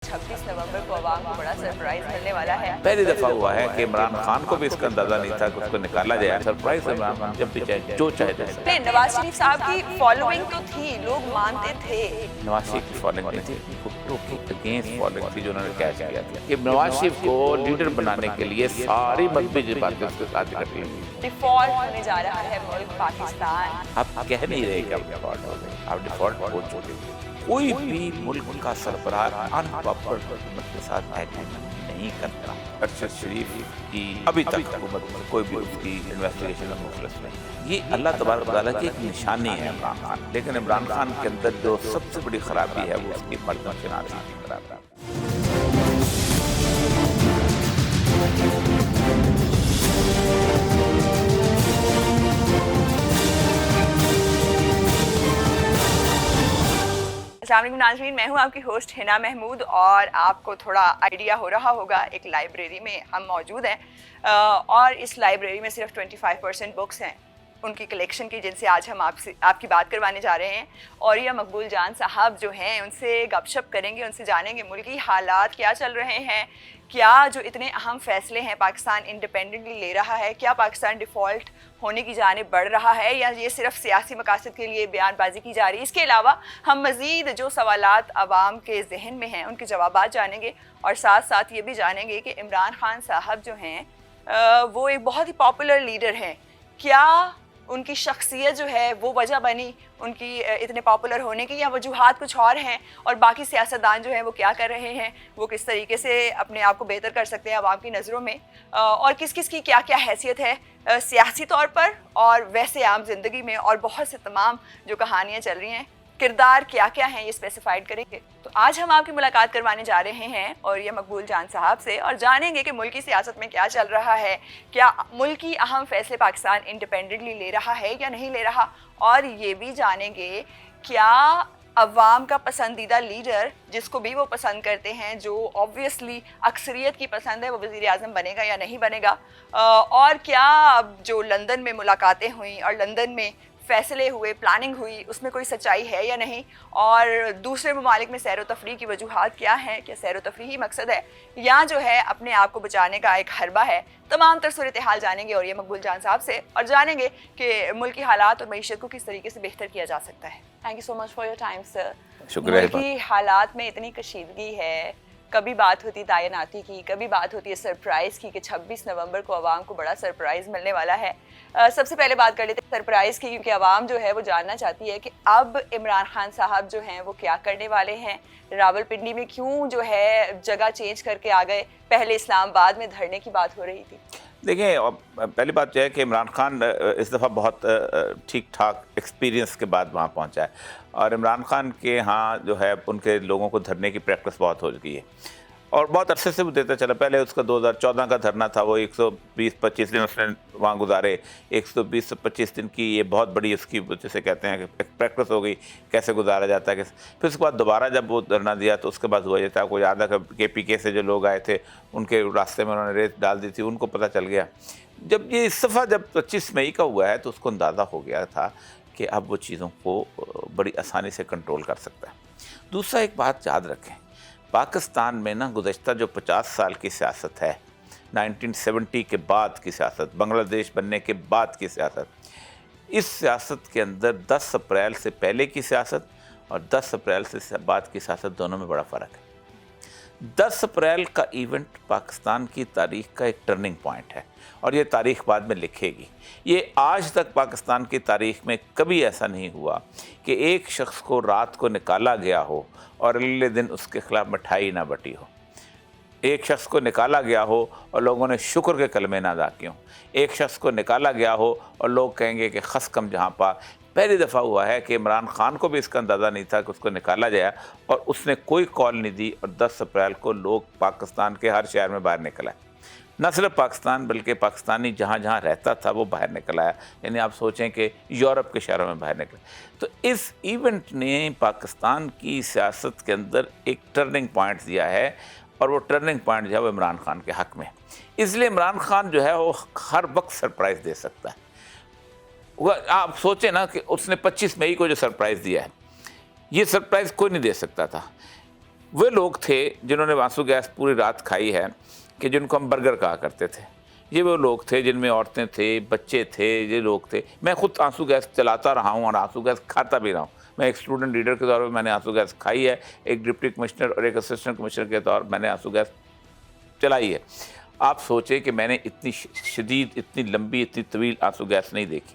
26 नवंबर को अवाम को बड़ा सरप्राइज मिलने वाला है। पहली दफा हुआ है कि इमरान खान को भी इसका अंदाजा नहीं था कि उसको निकाला जाए। सरप्राइज इमरान खान जब भी चाहे जो चाहे दे सकते। नवाज शरीफ साहब की फॉलोइंग तो थी, लोग मानते थे। नवाज शरीफ की फॉलोइंग नहीं थी, भुट्टो की अगेंस्ट फॉलोइंग थी जो उन्होंने कैच किया था कि नवाज शरीफ को लीडर बनाने के लिए सारी मजबूत बातें उसके साथ कर ली। डिफॉल्ट होने जा रहा है मुल्क पाकिस्तान। आप कह नहीं रहे कि आप डिफॉल्ट हो गए, आप डिफॉल्ट हो चुके हैं। कोई भी मुल्क का सरबराह अनपॉपुलर हुकूमत के साथ एग्रीमेंट नहीं करता। अरशद शरीफ की अभी तक हुकूमत में कोई भी उसकी इन्वेस्टिगेशन में मुखलस नहीं। ये अल्लाह तबारक व तआला की एक निशानी है इमरान खान। लेकिन इमरान खान के अंदर जो सबसे बड़ी खराबी है वो उसकी मर्दम शनासी की खराबी है। अस्सलाम वालेकुम नाज़रीन, मैं हूं आपकी होस्ट हिना महमूद और आपको थोड़ा आइडिया हो रहा होगा एक लाइब्रेरी में हम मौजूद हैं और इस लाइब्रेरी में सिर्फ 25% बुक्स हैं उनकी कलेक्शन की, जिनसे आज हम आपकी बात करवाने जा रहे हैं। और ये मकबूल जान साहब जो हैं उनसे गपशप करेंगे, उनसे जानेंगे मुल्की हालात क्या चल रहे हैं, क्या जो इतने अहम फ़ैसले हैं पाकिस्तान इंडिपेंडेंटली ले रहा है, क्या पाकिस्तान डिफ़ॉल्ट होने की जानिब बढ़ रहा है या ये सिर्फ सियासी मकासद के लिए बयानबाजी की जा रही है। इसके अलावा हम मज़ीद जो सवालात आवाम के जहन में हैं उनके जवाबात जानेंगे और साथ साथ ये भी जानेंगे कि इमरान खान साहब जो हैं वो एक बहुत ही पॉपुलर लीडर हैं। क्या उनकी शख्सियत जो है वो वजह बनी उनकी इतने पॉपुलर होने की, या वजूहात कुछ और हैं और बाकी सियासतदान जो हैं वो क्या कर रहे हैं, वो किस तरीके से अपने आप को बेहतर कर सकते हैं आवाम की नज़रों में, और किस किस की क्या क्या हैसियत है सियासी तौर पर और वैसे आम ज़िंदगी में, और बहुत से तमाम जो कहानियाँ चल रही हैं, किरदार क्या क्या हैं, ये स्पेसिफाइड करेंगे। तो आज हम आपकी मुलाकात करवाने जा रहे हैं और ये मकबूल जान साहब से, और जानेंगे कि मुल्की सियासत में क्या चल रहा है, क्या मुल्की अहम फैसले पाकिस्तान इंडिपेंडेंटली ले रहा है या नहीं ले रहा, और ये भी जानेंगे क्या अवाम का पसंदीदा लीडर जिसको भी वो पसंद करते हैं, जो ऑब्वियसली अक्सरियत की पसंद है, वो वज़ीर आज़म बनेगा या नहीं बनेगा, और क्या जो लंदन में मुलाकातें हुई और लंदन में फ़ैसले हुए, प्लानिंग हुई, उसमें कोई सच्चाई है या नहीं, और दूसरे ममालिक में सैर व तफरीह की वजूहात क्या हैं, क्या सैर व तफरीह ही मकसद है या जो है अपने आप को बचाने का एक हरबा है। तमाम तर सूरत हाल जानेंगे और ये मकबूल जान साहब से, और जानेंगे कि मुल्की हालात और मईशत को किस तरीके से बेहतर किया जा सकता है। Thank you so much for your time sir. शुक्रिया। मुल्की हालात में इतनी कशीदगी है, कभी बात होती तायनाती की, कभी बात होती है सरप्राइज़ की कि 26 नवंबर को अवाम को बड़ा सरप्राइज़ मिलने वाला है। सबसे पहले बात कर लेते हैं सरप्राइज़ की, क्योंकि अवाम जो है वो जानना चाहती है कि अब इमरान खान साहब जो हैं वो क्या करने वाले हैं, रावलपिंडी में क्यों जो है जगह चेंज करके आ गए, पहले इस्लामाबाद में धरने की बात हो रही थी। देखिए, पहली बात यह है कि इमरान खान इस दफ़ा बहुत ठीक ठाक एक्सपीरियंस के बाद वहाँ पहुँचा है, और इमरान खान के यहाँ जो है उनके लोगों को धरने की प्रैक्टिस बहुत हो गई है और बहुत अरसे से वो देता चला। पहले उसका 2014 का धरना था, वो 120-25 दिन उसने वहाँ गुजारे। 120-25 दिन की ये बहुत बड़ी उसकी जैसे कहते हैं कि प्रैक्टिस हो गई कैसे गुजारा जाता है। फिर उसके बाद दोबारा जब वो धरना दिया तो उसके बाद हुआ ये था, आपको याद है कि KPK से जो लोग आए थे उनके रास्ते में उन्होंने रेत डाल दी थी, उनको पता चल गया। जब ये इस दफ़ा जब 25 मई का हुआ है तो उसको अंदाज़ा हो गया था कि अब वो चीज़ों को बड़ी आसानी से कंट्रोल कर सकता है। दूसरा एक बात याद रखें, पाकिस्तान में ना गुज़श्ता जो 50 साल की सियासत है, 1970 के बाद की सियासत, बांग्लादेश बनने के बाद की सियासत, इस सियासत के अंदर 10 अप्रैल से पहले की सियासत और 10 अप्रैल से बाद की सियासत दोनों में बड़ा फ़र्क है। 10 अप्रैल का इवेंट पाकिस्तान की तारीख़ का एक टर्निंग पॉइंट है और ये तारीख़ बाद में लिखेगी। ये आज तक पाकिस्तान की तारीख़ में कभी ऐसा नहीं हुआ कि एक शख्स को रात को निकाला गया हो और अगले दिन उसके ख़िलाफ़ मिठाई ना बटी हो। एक शख्स को निकाला गया हो और लोगों ने शुक्र के कलमे ना अदा किए हों। एक शख्स को निकाला गया हो और लोग कहेंगे कि खस कम जहाँ पा। पहली दफ़ा हुआ है कि इमरान खान को भी इसका अंदाज़ा नहीं था कि उसको निकाला जाए और उसने कोई कॉल नहीं दी, और 10 अप्रैल को लोग पाकिस्तान के हर शहर में बाहर निकल आए। न सिर्फ पाकिस्तान बल्कि पाकिस्तानी जहाँ जहाँ रहता था वो बाहर निकल आया, यानी आप सोचें कि यूरोप के शहरों में बाहर निकले। तो इस इवेंट ने पाकिस्तान की सियासत के अंदर एक टर्निंग पॉइंट दिया है, और वो टर्निंग पॉइंट जो है वो इमरान खान के हक़ में। इसलिए इमरान खान जो है वो हर वक्त सरप्राइज़ दे सकता है। आप सोचें ना कि उसने 25 मई को जो सरप्राइज़ दिया है, ये सरप्राइज़ कोई नहीं दे सकता था। وہ لوگ تھے جنہوں نے آنسو گیس پوری رات کھائی ہے کہ جن کو ہم برگر کہا کرتے تھے. یہ وہ لوگ تھے جن میں عورتیں تھے, بچے تھے, یہ لوگ تھے. میں خود آنسو گیس چلاتا رہا ہوں اور آنسو گیس کھاتا بھی رہا ہوں. میں ایک اسٹوڈنٹ لیڈر کے طور پر میں نے آنسو گیس کھائی ہے, ایک ڈپٹی کمشنر اور ایک اسسٹنٹ کمشنر کے طور پر میں نے آنسو گیس چلائی ہے. آپ سوچیں کہ میں نے اتنی شدید, اتنی لمبی, اتنی طویل آنسو گیس نہیں دیکھی.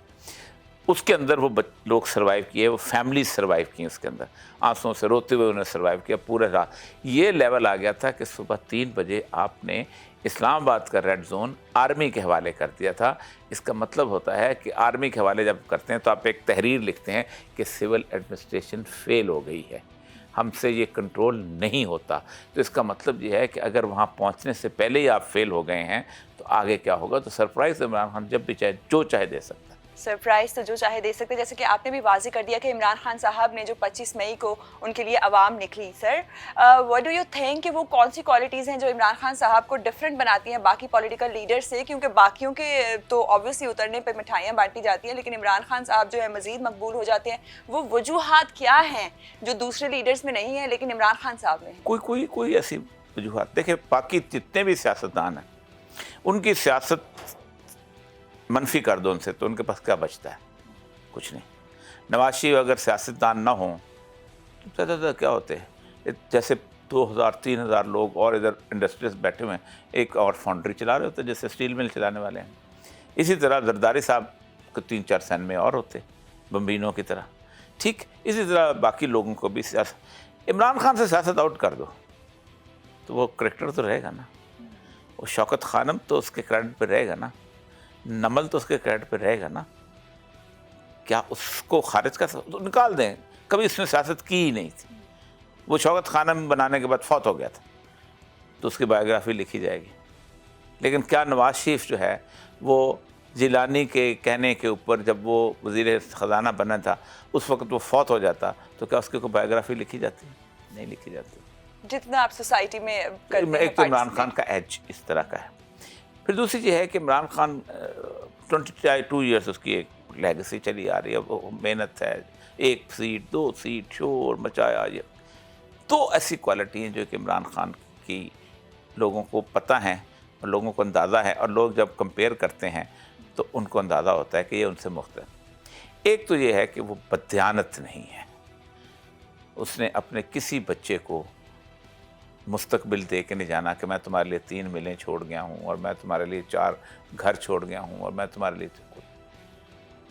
اس کے اندر وہ لوگ سروائیو کیے, وہ فیملیز سروائیو کی اس کے اندر, آنسوؤں سے روتے ہوئے انہیں سروائیو کیا پورے رات. یہ لیول آ گیا تھا کہ صبح 3 بجے آپ نے اسلام آباد کا ریڈ زون آرمی کے حوالے کر دیا تھا. اس کا مطلب ہوتا ہے کہ آرمی کے حوالے جب کرتے ہیں تو آپ ایک تحریر لکھتے ہیں کہ سول ایڈمنسٹریشن فیل ہو گئی ہے, ہم سے یہ کنٹرول نہیں ہوتا. تو اس کا مطلب یہ ہے کہ اگر وہاں پہنچنے سے پہلے ہی آپ فیل ہو گئے ہیں تو آگے کیا ہوگا. تو سرپرائز عمران خان جب بھی چاہے جو چاہے دے سکتا ہے. سرپرائز تو جو چاہے دے سکتے, جیسے کہ آپ نے بھی واضح کر دیا کہ عمران خان صاحب نے جو 25 مئی کو ان کے لیے عوام نکلی. Sir what do you think کہ وہ کون سی کوالٹیز ہیں جو عمران خان صاحب کو ڈفرینٹ بناتی ہیں باقی پولیٹیکل لیڈر سے؟ کیونکہ باقیوں کے تو آبویسلی اترنے پہ مٹھائیاں بانٹی جاتی ہیں, لیکن عمران خان صاحب جو ہے مزید مقبول ہو جاتے ہیں. وہ وجوہات کیا ہیں جو دوسرے لیڈرز میں نہیں ہیں لیکن عمران خان صاحب میں ہیں؟ کوئی ایسی وجوہات دیکھیں, باقی جتنے بھی سیاستدان ہیں ان کی سیاست منفی کر دو ان سے تو ان کے پاس کیا بچتا ہے؟ کچھ نہیں. نواز شریف اگر سیاستدان نہ ہوں تو زیادہ زیادہ کیا ہوتے ہیں, جیسے 2000-3000 لوگ اور ادھر انڈسٹریز بیٹھے ہوئے ہیں, ایک اور فاؤنڈری چلا رہے ہوتے ہیں جیسے اسٹیل مل چلانے والے ہیں. اسی طرح زرداری صاحب کو 3-4 سین میں اور ہوتے بمبینوں کی طرح. ٹھیک اسی طرح باقی لوگوں کو بھی سیاست. عمران خان سے سیاست آؤٹ کر دو تو وہ کریکٹر تو رہے گا نا, وہ شوکت خانم تو اس کے کریڈٹ پہ رہے گا نا, نمل تو اس کے کریڈٹ پہ رہے گا نا. کیا اس کو خارج کر سکتے؟ نکال دیں, کبھی اس نے سیاست کی ہی نہیں تھی. وہ شوکت خانم بنانے کے بعد فوت ہو گیا تھا تو اس کی بایوگرافی لکھی جائے گی. لیکن کیا نواز شریف جو ہے وہ جیلانی کے کہنے کے اوپر جب وہ وزیر خزانہ بنا تھا اس وقت وہ فوت ہو جاتا تو کیا اس کی کوئی بایوگرافی لکھی جاتی؟ نہیں لکھی جاتی. جتنا آپ سوسائٹی میں کرتے ہیں. ایک تو عمران خان کا ایج اس طرح کا ہے. پھر دوسری چیز ہے کہ عمران خان 22 ایئرس اس کی ایک لیگسی چلی آ رہی ہے, وہ محنت ہے, 1 سیٹ 2 سیٹ شور مچایا. یہ تو ایسی کوالٹی ہیں جو کہ عمران خان کی لوگوں کو پتہ ہیں اور لوگوں کو اندازہ ہے, اور لوگ جب کمپیئر کرتے ہیں تو ان کو اندازہ ہوتا ہے کہ یہ ان سے مختلف. ایک تو یہ ہے کہ وہ بددیانت نہیں ہے, اس نے اپنے کسی بچے کو مستقبل دے کے نہیں جانا کہ میں تمہارے لیے 3 ملیں چھوڑ گیا ہوں اور میں تمہارے لیے 4 گھر چھوڑ گیا ہوں اور میں تمہارے لیے.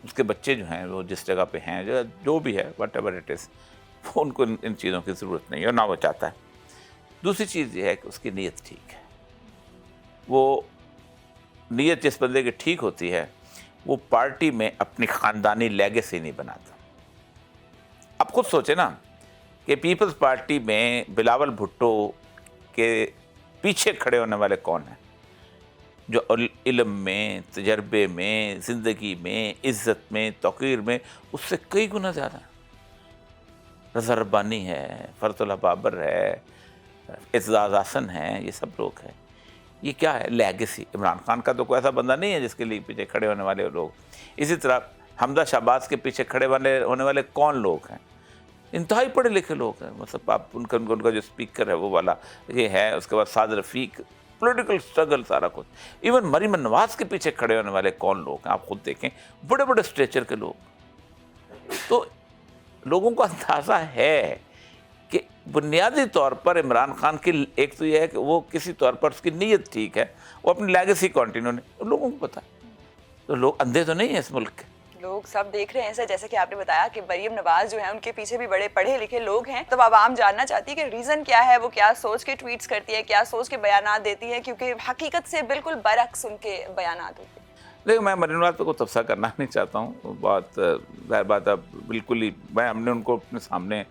اس کے بچے جو ہیں وہ جس جگہ پہ ہیں جو بھی ہے واٹ ایور اٹ از, ان کو ان چیزوں کی ضرورت نہیں ہے اور نہ وہ چاہتا ہے. دوسری چیز یہ ہے کہ اس کی نیت ٹھیک ہے. وہ نیت جس بندے کی ٹھیک ہوتی ہے وہ پارٹی میں اپنی خاندانی لیگیسی نہیں بناتا. اب خود سوچیں نا کہ پیپلز پارٹی میں بلاول بھٹو کے پیچھے کھڑے ہونے والے کون ہیں جو علم میں, تجربے میں, زندگی میں, عزت میں, توقیر میں اس سے کئی گنا زیادہ ہیں. رضا ربانی ہے, فرت اللہ بابر ہے, اعتزاز احسن ہیں, یہ سب لوگ ہیں. یہ کیا ہے لیگیسی. عمران خان کا تو کوئی ایسا بندہ نہیں ہے جس کے لیے پیچھے کھڑے ہونے والے لوگ. اسی طرح حمزہ شہباز کے پیچھے کھڑے ہونے والے کون لوگ ہیں؟ انتہائی پڑھے لکھے لوگ ہیں. مطلب آپ ان کا جو اسپیکر ہے وہ والا یہ ہے, اس کے بعد سعد رفیق, پولیٹیکل سٹرگل سارا کچھ. ایون مریم نواز کے پیچھے کھڑے ہونے والے کون لوگ ہیں آپ خود دیکھیں, بڑے بڑے اسٹیچر کے لوگ. تو لوگوں کو اندازہ ہے کہ بنیادی طور پر عمران خان کی ایک تو یہ ہے کہ وہ کسی طور پر اس کی نیت ٹھیک ہے, وہ اپنی لیگیسی کنٹینیو نہیں, لوگوں کو پتہ ہے. تو لوگ اندھے تو نہیں ہیں اس ملک کے, لوگ سب دیکھ رہے ہیں سر. جیسے کہ آپ نے بتایا کہ مریم نواز جو ہیں ان کے پیچھے بھی بڑے پڑھے لکھے لوگ ہیں. تو عوام جاننا چاہتی ہے کہ ریزن کیا ہے, وہ کیا سوچ کے ٹویٹس کرتی ہے, کیا سوچ کے بیانات دیتی ہے, کیونکہ حقیقت سے بالکل برعکس ان کے بیانات ہوتے ہیں. لیکن میں مریم نواز پہ کوئی تبصرہ کرنا نہیں چاہتا ہوں. بہت ظاہر بات ہے, بالکل ہی ہم نے ان کو اپنے سامنے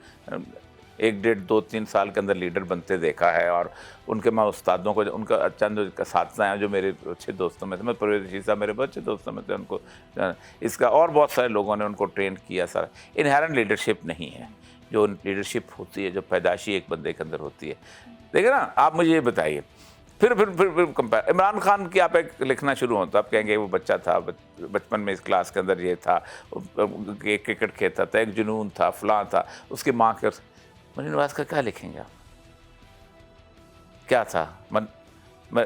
1 ڈیڑھ 2 3 سال کے اندر لیڈر بنتے دیکھا ہے, اور ان کے میں استادوں کو, ان کا چند اساتذہ ہیں جو میرے اچھے دوستوں میں تھے, میں پرویز رشید صاحب میرے بہت اچھے دوستوں میں تھے, ان کو اس کا اور بہت سارے لوگوں نے ان کو ٹرین کیا. سارا انہیرنٹ لیڈرشپ نہیں ہے جو لیڈرشپ ہوتی ہے, جو پیدائشی ایک بندے کے اندر ہوتی ہے. دیکھیں نا, آپ مجھے یہ بتائیے, پھر کمپیئر عمران خان کی آپ ایک لکھنا شروع ہوں تو آپ کہیں گے وہ بچہ تھا, بچپن میں اس کلاس کے اندر یہ تھا, کرکٹ کھیلتا تھا, ایک جنون تھا, فلاں تھا, اس کی ماں کے. مریم نواز کا کیا لکھیں گے آپ؟ क्या था, मैं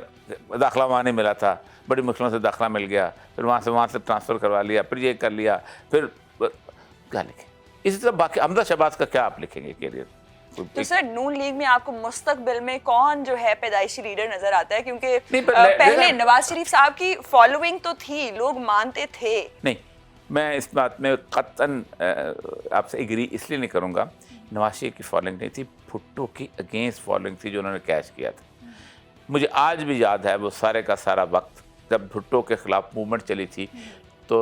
दाखिला वहाँ नहीं मिला था, बड़ी मुश्किलों से दाखिला मिल गया, फिर वहाँ से ट्रांसफ़र करवा लिया, फिर ये कर लिया, फिर क्या लिखें। इसी तरह बाकी हमजा शहबाज का क्या आप लिखेंगे कैरियर। तो सर नून लीग में आपको मुस्तकबिल में कौन जो है पैदाइशी लीडर नजर आता है, क्योंकि नहीं, पहले नवाज शरीफ साहब की फॉलोइंग तो थी, लोग मानते थे। नहीं, मैं इस बात में कतन आपसे एग्री इसलिए नहीं करूँगा, नवाज शरीफ की फॉलोइंग नहीं थी, भुट्टो की अगेंस्ट फॉलोइंग थी जो उन्होंने कैच किया था। मुझे आज भी याद है वो सारे का सारा वक्त जब भुट्टो के ख़िलाफ़ मूवमेंट चली थी, तो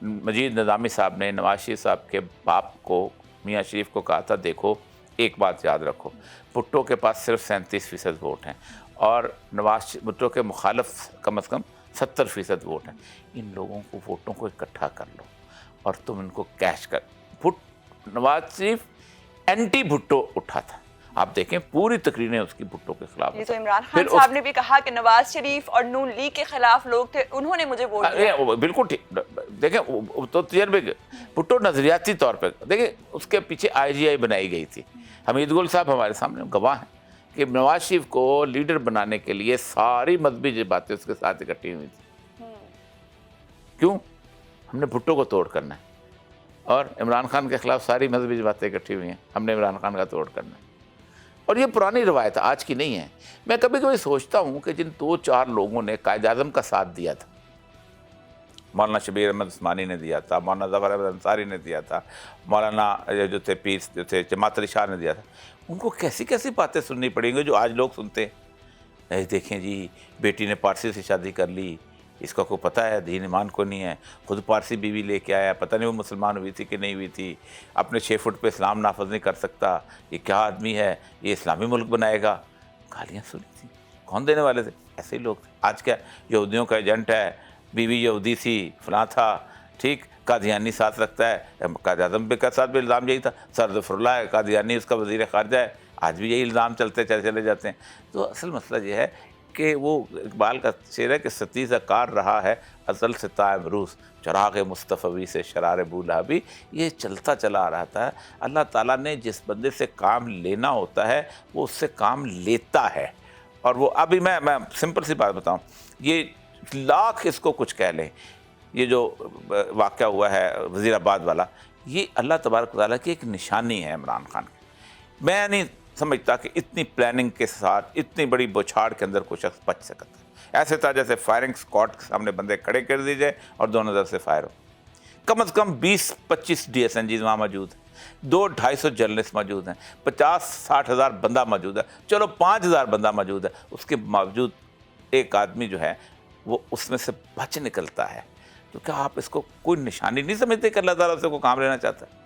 मजीद निज़ामी साहब ने नवाज शरीफ साहब के बाप को, मियाँ शरीफ को कहा था, देखो एक बात याद रखो, भुट्टो के पास सिर्फ 37% वोट हैं और भुट्टो के मुखालफ कम से कम 70% वोट हैं। इन लोगों को वोटों को इकट्ठा कर लो और तुम इनको कैश कर। नवाज शरीफ एंटी भुट्टो उठा था, आप देखें पूरी तकरीरें उसकी भुट्टो के खिलाफ। ये तो इमरान खान साहब ने भी कहा कि नवाज शरीफ और नून लीग के खिलाफ लोग थे, उन्होंने मुझे वोट दिया। बिल्कुल ठीक, देखें तो तजर्बे भुट्टो नजरियाती तौर पर देखें, उसके पीछे IGI बनाई गई थी। हमीद गुल साहब हमारे सामने गवाह हैं कि नवाज शरीफ को लीडर बनाने के लिए सारी मजहबी जमातें उसके साथ इकट्ठी हुई थी। क्यों? हमने भुट्टो को तोड़ करना है, और इमरान खान के खिलाफ सारी मजहबी जमातें इकट्ठी हुई हैं, हमने इमरान खान का तोड़ करना है। और ये पुरानी रवायत आज की नहीं है। मैं कभी कभी सोचता हूँ कि जिन 2-4 लोगों ने कायद आज़म का साथ दिया था, मौलाना शबीर अहमद उस्मानी ने दिया था, मौलाना ज़फ़र अहमद अंसारी ने दिया था, मौलाना जो थे पीर जो थे जमात अली शाह ने दिया था, उनको कैसी कैसी बातें सुननी पड़ेंगी जो आज लोग सुनते हैं। देखें जी, बेटी ने पारसी से शादी कर ली, इसका को पता है दीन ईमान को नहीं है, खुद पारसी बीवी लेके आया, पता नहीं वो मुसलमान हुई थी कि नहीं हुई थी, अपने 6 फुट पे इस्लाम नाफज नहीं कर सकता, ये क्या आदमी है, ये इस्लामी मुल्क बनाएगा। गालियाँ सुनी थी, कौन देने वाले थे? ऐसे ही लोग थे। आज क्या यहूदियों का एजेंट है, बीवी यहूदी थी, फलां था, ठीक, कादियानी साथ रखता है, कायद आज़म के साथ भी इल्ज़ाम यही था, सर ज़फ़रुल्लाह है कादियानी, उसका वज़ीर ख़ारजा है, आज भी यही इल्ज़ाम चलते चले जाते हैं। तो असल मसला ये है कि वो इकबाल का शेर है कि सतीज़ा कार रहा है अज़ल से तायब रूस, चराग़ मुस्तफ़वी से शरार बूलहबी, ये चलता चला आ रहा था। अल्लाह ताला ने जिस बंदे से काम लेना होता है वो उससे काम लेता है। और वो अभी मैं सिंपल सी बात बताऊं, ये लाख इसको कुछ कह लें, ये जो वाक़या हुआ है वज़ीराबाद वाला, ये अल्लाह तबारक व तआला की एक निशानी है इमरान खान की। मैं नहीं समझता कि इतनी प्लानिंग के साथ इतनी बड़ी बौछार के अंदर कोई शख्स बच सकता है। ऐसे था जैसे फायरिंग स्क्वाड के सामने बंदे खड़े कर दिए जाए और दोनों तरफ से फायर हो। कम से कम 20-25 DSNGs वहाँ मौजूद हैं, 200-250 जर्नलिस्ट मौजूद हैं, 50-60 हज़ार बंदा मौजूद है, चलो 5000 बंदा मौजूद है, उसके बावजूद एक आदमी जो है वो उसमें से बच निकलता है। तो क्या आप इसको कोई निशानी नहीं समझते कि अल्लाह ताला उससे को काम लेना चाहता है?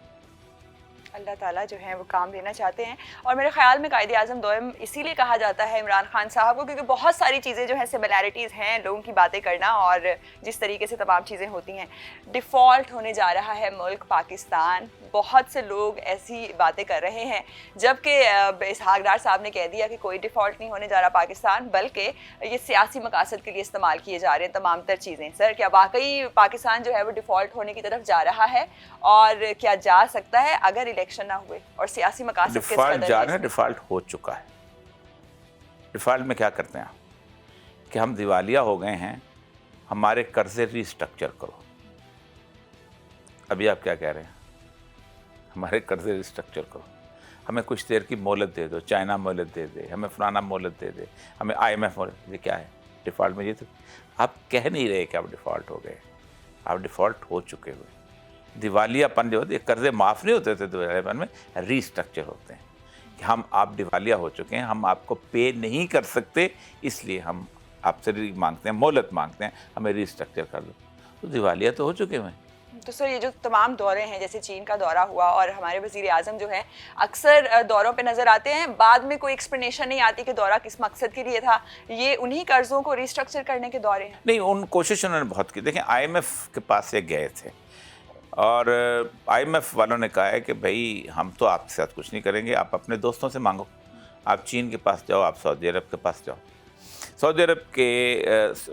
अल्लाह ताला जो है वो काम देना चाहते हैं। और मेरे ख्याल में कायदे आज़म दोयम इसीलिए कहा जाता है इमरान खान साहब को, क्योंकि बहुत सारी चीज़ें जो हैं सिमिलैरिटीज़ हैं, लोगों की बातें करना और जिस तरीके से तमाम चीज़ें होती हैं। डिफ़ॉल्ट होने जा रहा है मुल्क पाकिस्तान, बहुत से लोग ऐसी बातें कर रहे हैं, जबकि इसहाक डार साहब ने कह दिया कि कोई डिफ़ॉल्ट नहीं होने जा रहा पाकिस्तान, बल्कि ये सियासी मकासद के लिए इस्तेमाल किए जा रहे हैं तमाम तर चीज़ें। सर, क्या वाकई पाकिस्तान जो है वो डिफ़ॉल्ट होने की तरफ जा रहा है, और क्या जा सकता है अगर इलेक्शन ना हुए और सियासी मकासद के डिफ़ॉल्ट जा रहे हैं? डिफ़ॉल्ट हो चुका है। डिफ़ॉल्ट में क्या करते हैं कि हम दिवालिया हो गए हैं, हमारे कर्जे रिस्ट्रक्चर करो। अभी आप क्या कह रहे हैं? हमारे कर्जे रिस्ट्रक्चर करो, हमें कुछ देर की मोहलत दे दो, चाइना मोहलत दे दे, हमें फलाना मोहलत दे दे, हमें IMF मोहलत। ये क्या है? डिफ़ॉल्ट में ये तो आप कह नहीं रहे कि आप डिफ़ॉल्ट हो गए, आप डिफ़ॉल्ट हो चुके हुए। दिवालियापन जो होते, कर्जे माफ़ नहीं होते थे दिवालियापन में, रिस्ट्रक्चर होते हैं कि आप दिवालिया हो चुके हैं, हम आपको पे नहीं कर सकते, इसलिए हम आपसे मांगते हैं, मोहलत मांगते हैं, हमें रिस्ट्रक्चर कर दो। तो दिवालिया तो हो चुके हुए हैं। तो सर, ये जो तमाम दौरे हैं, जैसे चीन का दौरा हुआ और हमारे वज़ीर आज़म जो है अक्सर दौरों पे नज़र आते हैं, बाद में कोई एक्सप्लेनेशन नहीं आती कि दौरा किस मकसद के लिए था। ये उन्हीं कर्ज़ों को रिस्ट्रक्चर करने के दौरे हैं। नहीं, उन कोशिश उन्होंने बहुत की। देखें, IMF के पास ये गए थे और IMF वालों ने कहा है कि भाई हम तो आपके साथ कुछ नहीं करेंगे, आप अपने दोस्तों से मांगो, आप चीन के पास जाओ, आप सऊदी अरब के पास जाओ। सऊदी अरब के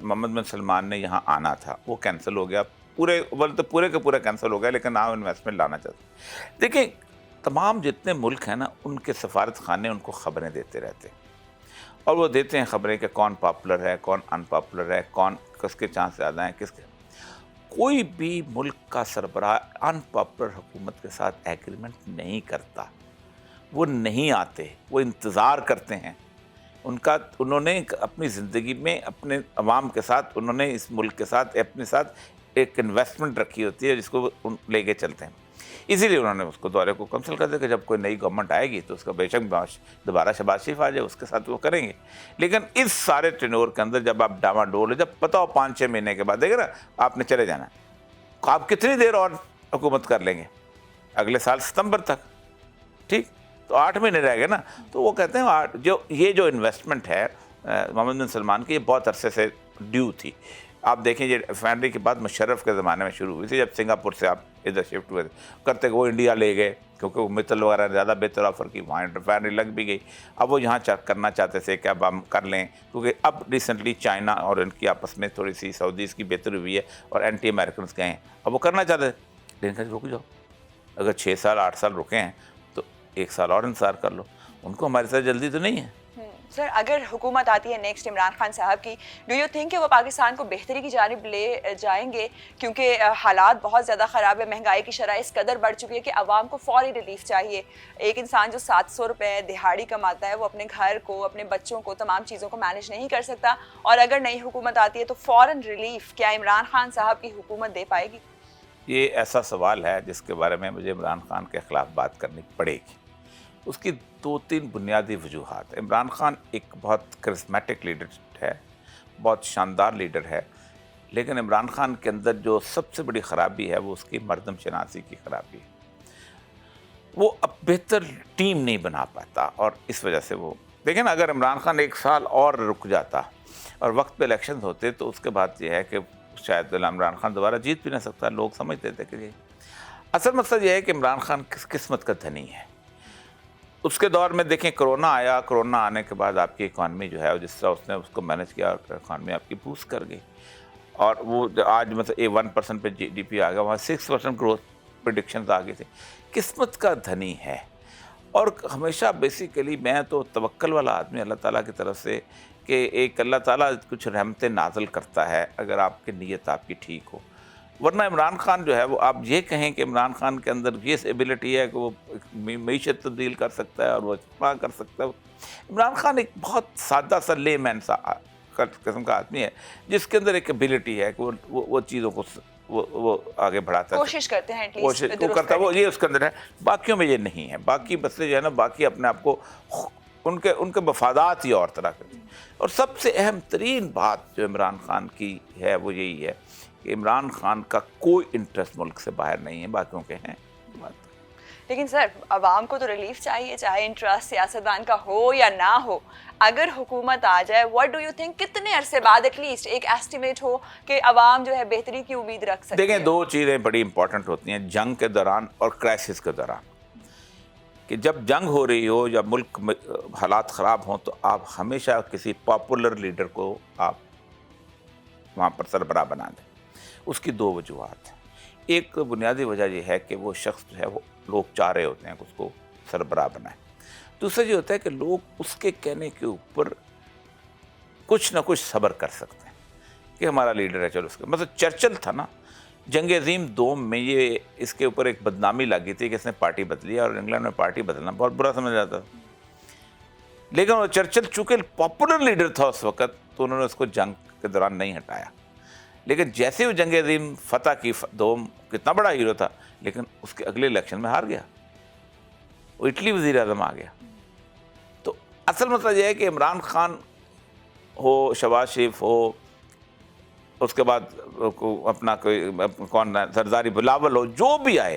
मोहम्मद बिन सलमान ने यहाँ आना था, वो कैंसिल हो गया, पूरे के पूरा कैंसिल हो गया, लेकिन नाम इन्वेस्टमेंट लाना चाहते। देखिए, तमाम जितने मुल्क हैं ना, उनके सफारत खाने उनको ख़बरें देते रहते हैं اور وہ دیتے ہیں خبریں کہ کون پاپولر ہے، کون ان پاپولر ہے، کون کس کے چانس زیادہ ہیں، کس کے. کوئی بھی ملک کا سربراہ ان پاپولر حکومت کے ساتھ ایگریمنٹ نہیں کرتا. وہ نہیں آتے، وہ انتظار کرتے ہیں. انہوں نے اپنی زندگی میں اپنے عوام کے ساتھ، انہوں نے اس ملک کے ساتھ اپنے ساتھ ایک انویسٹمنٹ رکھی ہوتی ہے جس کو وہ لے کے چلتے ہیں. اسی لیے انہوں نے اس کو دورے کو کینسل کر دیا کہ جب کوئی نئی گورنمنٹ آئے گی تو اس کا بے شک دوبارہ شہباز شریف آ جائے، اس کے ساتھ وہ کریں گے. لیکن اس سارے ٹینور کے اندر جب آپ ڈاما ڈول، جب پتہ ہو 5-6 مہینے کے بعد دیکھیں نا آپ نے چلے جانا، آپ کتنی دیر اور حکومت کر لیں گے؟ اگلے سال ستمبر تک، ٹھیک، تو 8 مہینے رہ گئے نا. تو وہ کہتے ہیں جو انویسٹمنٹ ہے محمد بن سلمان کی، یہ بہت عرصے سے ڈیو تھی. آپ دیکھیں یہ ریفائنری کی بات مشرف کے زمانے میں شروع ہوئی تھی، جب سنگاپور سے آپ ادھر شفٹ ہوئے کرتے، وہ انڈیا لے گئے کیونکہ وہ متل وغیرہ نے زیادہ بہتر آفر کی، وہاں ریفائنری لگ بھی گئی. اب وہ یہاں کرنا چاہتے تھے کہ اب ہم کر لیں، کیونکہ اب ریسنٹلی چائنا اور ان کی آپس میں تھوڑی سی سعودیز کی بہتری ہوئی ہے اور اینٹی امریکنس گئے ہیں، اب وہ کرنا چاہتے تھے. لیکن کہتے رک جاؤ، اگر 6 سال 8 سال رکے ہیں تو 1 سال اور انتظار کر لو. ان کو ہمارے ساتھ جلدی تو نہیں ہے. سر اگر حکومت آتی ہے نیکسٹ عمران خان صاحب کی، ڈو یو تھنک کہ وہ پاکستان کو بہتری کی جانب لے جائیں گے؟ کیونکہ حالات بہت زیادہ خراب ہے، مہنگائی کی شرح اس قدر بڑھ چکی ہے کہ عوام کو فوری ریلیف چاہیے. ایک انسان جو 700 روپے دہاڑی کماتا ہے وہ اپنے گھر کو، اپنے بچوں کو، تمام چیزوں کو مینیج نہیں کر سکتا، اور اگر نئی حکومت آتی ہے تو فوراً ریلیف کیا عمران خان صاحب کی حکومت دے پائے گی؟ یہ ایسا سوال ہے جس کے بارے میں مجھے عمران خان کے خلاف بات کرنی پڑے گی. اس کی 2-3 بنیادی وجوہات. عمران خان ایک بہت کرسمیٹک لیڈر ہے، بہت شاندار لیڈر ہے، لیکن عمران خان کے اندر جو سب سے بڑی خرابی ہے وہ اس کی مردم شناسی کی خرابی ہے. وہ اب بہتر ٹیم نہیں بنا پاتا، اور اس وجہ سے وہ دیکھیں نا، اگر عمران خان 1 سال اور رک جاتا اور وقت پہ الیکشنز ہوتے تو اس کے بعد یہ ہے کہ شاید عمران خان دوبارہ جیت بھی نہ سکتا. لوگ سمجھتے تھے کہ اصل مقصد یہ ہے کہ عمران خان کس قسمت کا دھنی ہے. اس کے دور میں دیکھیں کرونا آیا، کرونا آنے کے بعد آپ کی اکانومی جو ہے جس طرح اس نے اس کو مینج کیا، اکانومی آپ کی بوسٹ کر گئی، اور وہ آج مطلب 1% پہ GDP آ گیا، وہاں 6% گروتھ پریڈکشنز آ گئی تھے. قسمت کا دھنی ہے. اور ہمیشہ بیسیکلی میں تو توکل والا آدمی اللہ تعالیٰ کی طرف سے، کہ ایک اللہ تعالیٰ کچھ رحمتیں نازل کرتا ہے اگر آپ کی نیت آپ کی ٹھیک ہو. ورنہ عمران خان جو ہے وہ آپ یہ کہیں کہ عمران خان کے اندر یہ ایبلٹی ہے کہ وہ معیشت تبدیل کر سکتا ہے اور وہ اتنا کر سکتا ہے. عمران خان ایک بہت سادہ سا لے مین سا قسم کا آدمی ہے جس کے اندر ایک ایبلٹی ہے کہ وہ چیزوں کو وہ آگے بڑھاتا ہے، کوشش کرتے ہیں کوشش وہ کرتا ہے، وہ یہ اس کے اندر ہے. باقیوں میں یہ نہیں ہے. باقی بسے جو ہے نا، باقی اپنے آپ کو ان کے مفادات ہی اور طرح کرتے ہیں. اور سب سے اہم ترین بات جو عمران خان کی ہے وہ یہی ہے کہ عمران خان کا کوئی انٹرسٹ ملک سے باہر نہیں ہے، باقیوں کے ہیں. لیکن سر عوام کو تو ریلیف چاہیے، چاہے انٹرسٹ سیاستدان کا ہو یا نہ ہو. اگر حکومت آ جائے، واٹ ڈو یو تھنک کتنے عرصے بعد ایٹ لیسٹ ایک ایسٹیمیٹ ہو کہ عوام جو ہے بہتری کی امید رکھ سکتے ہیں؟ دیکھیں 2 چیزیں بڑی امپورٹنٹ ہوتی ہیں جنگ کے دوران اور کرائسس کے دوران. کہ جب جنگ ہو رہی ہو یا ملک میں حالات خراب ہوں تو آپ ہمیشہ کسی پاپولر لیڈر کو آپ وہاں پر سربراہ بنا دیں. اس کی 2 وجوہات ہیں. ایک بنیادی وجہ یہ ہے کہ وہ شخص جو ہے وہ لوگ چاہ رہے ہوتے ہیں کہ اس کو سربراہ بنائیں. دوسرا یہ ہوتا ہے کہ لوگ اس کے کہنے کے اوپر کچھ نہ کچھ صبر کر سکتے ہیں کہ ہمارا لیڈر ہے، چلو اس کا. مطلب چرچل تھا نا جنگ عظیم 2 میں، یہ اس کے اوپر ایک بدنامی لگی تھی کہ اس نے پارٹی بدلی، اور انگلینڈ میں پارٹی بدلنا بہت برا سمجھا جاتا تھا. لیکن وہ چرچل چونکہ پاپولر لیڈر تھا اس وقت تو انہوں نے اس کو جنگ کے دوران نہیں ہٹایا. لیکن جیسے وہ جنگ عظیم فتح کی، 2 کتنا بڑا ہیرو تھا، لیکن اس کے اگلے الیکشن میں ہار گیا، وہ اٹلی وزیر اعظم آ گیا. تو اصل مسئلہ یہ ہے کہ عمران خان ہو، شہباز شریف ہو، اس کے بعد اپنا کوئی کون زرداری بلاول ہو، جو بھی آئے،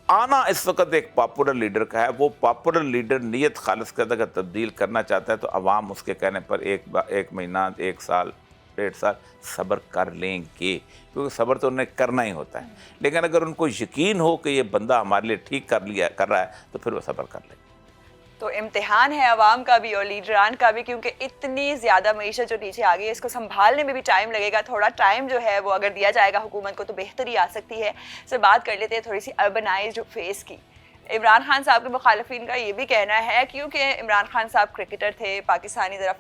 آنا اس وقت ایک پاپولر لیڈر کا ہے. وہ پاپولر لیڈر نیت خالص کرتا اگر تبدیل کرنا چاہتا ہے تو عوام اس کے کہنے پر 1 مہینہ، 1 سال، 1.5 سال صبر کر لیں گے، کیونکہ صبر تو انہیں کرنا ہی ہوتا ہے. لیکن اگر ان کو یقین ہو کہ یہ بندہ ہمارے لیے ٹھیک کر رہا ہے تو پھر وہ صبر کر لیں. تو امتحان ہے عوام کا بھی اور لیڈران کا بھی، کیونکہ اتنی زیادہ معیشت جو نیچے آ گئی ہے اس کو سنبھالنے میں بھی ٹائم لگے گا. تھوڑا ٹائم جو ہے وہ اگر دیا جائے گا حکومت کو تو بہتری آ سکتی ہے. سر بات کر لیتے ہیں تھوڑی سی اربنائزڈ فیس کی. عمران خان صاحب کے مخالفین کا یہ بھی کہنا ہے کیونکہ عمران خان صاحب کرکٹر تھے، پاکستانی ذرا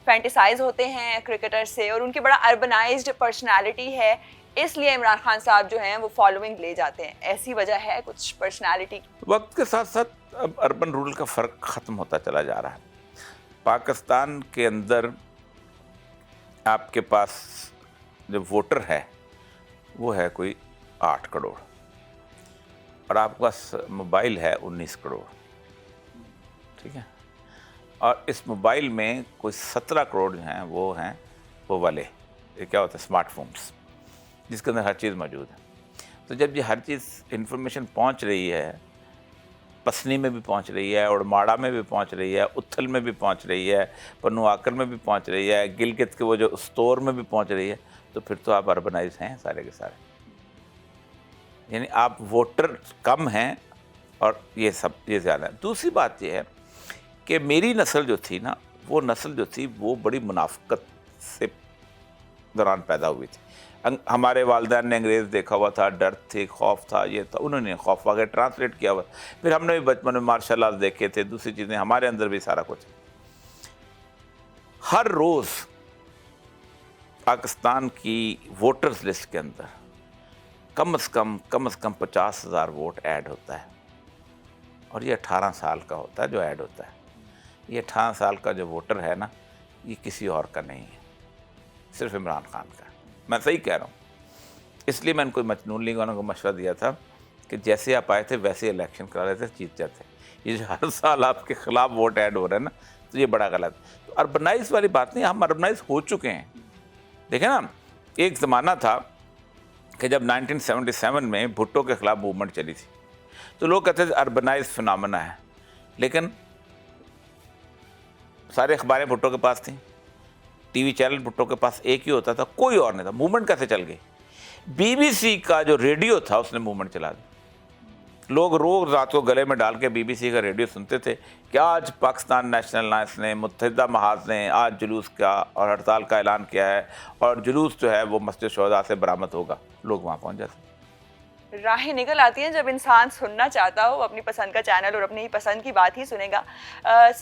فینٹیسائز ہوتے ہیں کرکٹر سے، اور ان کی بڑا اربنائزڈ پرسنالٹی ہے، اس لیے عمران خان صاحب جو ہیں وہ فالوئنگ لے جاتے ہیں. ایسی وجہ ہے کچھ پرسنالٹی کی؟ وقت کے ساتھ ساتھ اب اربن رورل کا فرق ختم ہوتا چلا جا رہا ہے. پاکستان کے اندر آپ کے پاس جو ووٹر ہے وہ ہے کوئی 8 کروڑ، اور آپ کے پاس موبائل ہے 19 کروڑ. ٹھیک ہے، اور اس موبائل میں کوئی 17 کروڑ جو ہیں وہ والے یہ کیا ہوتا ہے اسمارٹ فونس، جس کے اندر ہر چیز موجود ہے. تو جب یہ ہر چیز انفارمیشن پہنچ رہی ہے، پسنی میں بھی پہنچ رہی ہے، اڑماڑا میں بھی پہنچ رہی ہے، اتھل میں بھی پہنچ رہی ہے، پنو آکر میں بھی پہنچ رہی ہے، گلگت کے وہ جو استور میں بھی پہنچ رہی ہے، تو پھر تو آپ اربنائز ہیں سارے کے سارے. یعنی آپ ووٹر کم ہیں اور یہ زیادہ ہے. دوسری بات یہ ہے کہ میری نسل جو تھی نا، وہ نسل جو تھی وہ بڑی منافقت سے دوران پیدا ہوئی تھی. ہمارے والدین نے انگریز دیکھا ہوا تھا، ڈر تھے، خوف تھا، یہ تھا، انہوں نے خوف وغیرہ ٹرانسلیٹ کیا ہوا. پھر ہم نے بھی بچپن میں مارشل آرٹ دیکھے تھے، دوسری چیزیں ہمارے اندر بھی سارا کچھ. ہر روز پاکستان کی ووٹرز لسٹ کے اندر کم از کم 50,000 ووٹ ایڈ ہوتا ہے، اور یہ 18 سال کا ہوتا ہے جو ایڈ ہوتا ہے. یہ 18 سال کا جو ووٹر ہے نا، یہ کسی اور کا نہیں ہے، صرف عمران خان کا. میں صحیح کہہ رہا ہوں. اس لیے میں ان کو مجنون لیگ والوں کو مشورہ دیا تھا کہ جیسے آپ آئے تھے ویسے الیکشن کرا رہے تھے، جیت جاتے. یہ جو ہر سال آپ کے خلاف ووٹ ایڈ ہو رہے ہیں نا، تو یہ بڑا غلط. تو اربنائز والی بات نہیں، ہم اربنائز ہو چکے ہیں. دیکھیں نا، ایک زمانہ تھا کہ جب 1977 میں بھٹو کے خلاف موومنٹ چلی تھی، تو لوگ کہتے تھے اربنائز فنامنا ہے، لیکن سارے اخباریں بھٹو کے پاس تھیں، ٹی وی چینل بھٹو کے پاس ایک ہی ہوتا تھا، کوئی اور نہیں تھا. موومنٹ کیسے چل گئی؟ BBC کا جو ریڈیو تھا اس نے موومنٹ چلا دی. لوگ روز رات کو گلے میں ڈال کے BBC کا ریڈیو سنتے تھے کہ آج پاکستان نیشنل الائنس نے، متحدہ محاذ نے آج جلوس کا اور ہڑتال کا اعلان کیا ہے، اور جلوس جو ہے وہ مسجد شہداء سے برآمد ہوگا. لوگ وہاں پہنچ جاتے. راہیں نکل آتی ہیں جب انسان سننا چاہتا ہو اپنی پسند کا چینل اور اپنی ہی پسند کی بات ہی سنے گا.